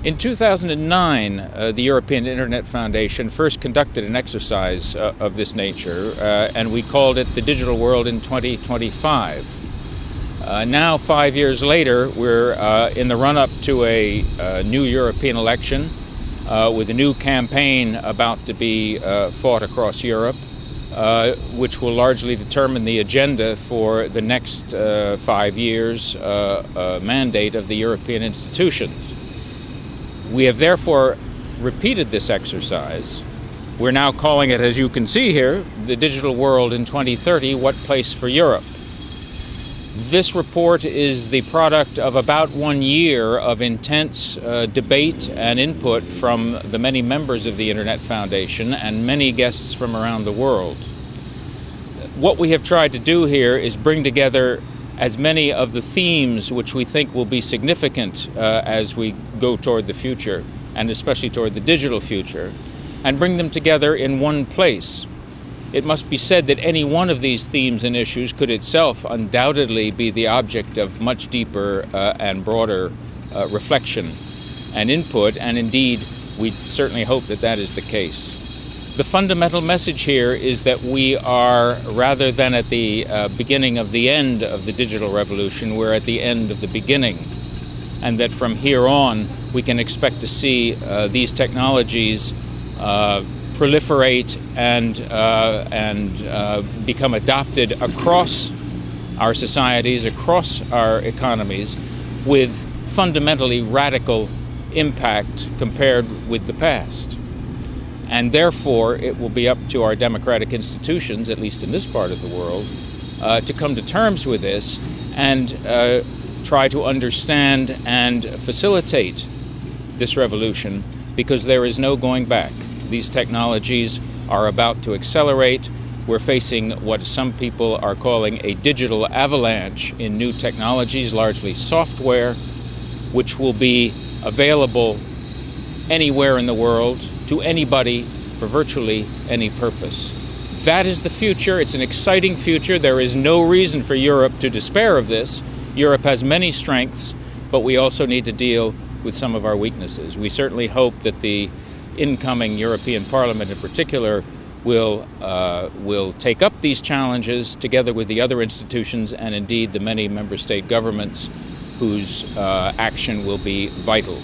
In 2009, the European Internet Foundation first conducted an exercise of this nature, and we called it the Digital World in 2025. Now, 5 years later, we're in the run-up to a new European election with a new campaign about to be fought across Europe, which will largely determine the agenda for the next 5 years mandate of the European institutions. We have therefore repeated this exercise. We're now calling it, as you can see here, the Digital World in 2030, What Place for Europe? This report is the product of about 1 year of intense debate and input from the many members of the Internet Foundation and many guests from around the world. What we have tried to do here is bring together as many of the themes which we think will be significant as we go toward the future, and especially toward the digital future, and bring them together in one place. It must be said that any one of these themes and issues could itself undoubtedly be the object of much deeper and broader reflection and input, and indeed we certainly hope that that is the case. The fundamental message here is that we are, rather than at the beginning of the end of the digital revolution, we're at the end of the beginning, and that from here on we can expect to see these technologies proliferate and become adopted across our societies, across our economies, with fundamentally radical impact compared with the past. And therefore, it will be up to our democratic institutions, at least in this part of the world, to come to terms with this and try to understand and facilitate this revolution, because there is no going back. These technologies are about to accelerate. We're facing what some people are calling a digital avalanche in new technologies, largely software, which will be available anywhere in the world, to anybody, for virtually any purpose. That is the future. It's an exciting future. There is no reason for Europe to despair of this. Europe has many strengths, but we also need to deal with some of our weaknesses. We certainly hope that the incoming European Parliament in particular will take up these challenges together with the other institutions and indeed the many member state governments whose action will be vital.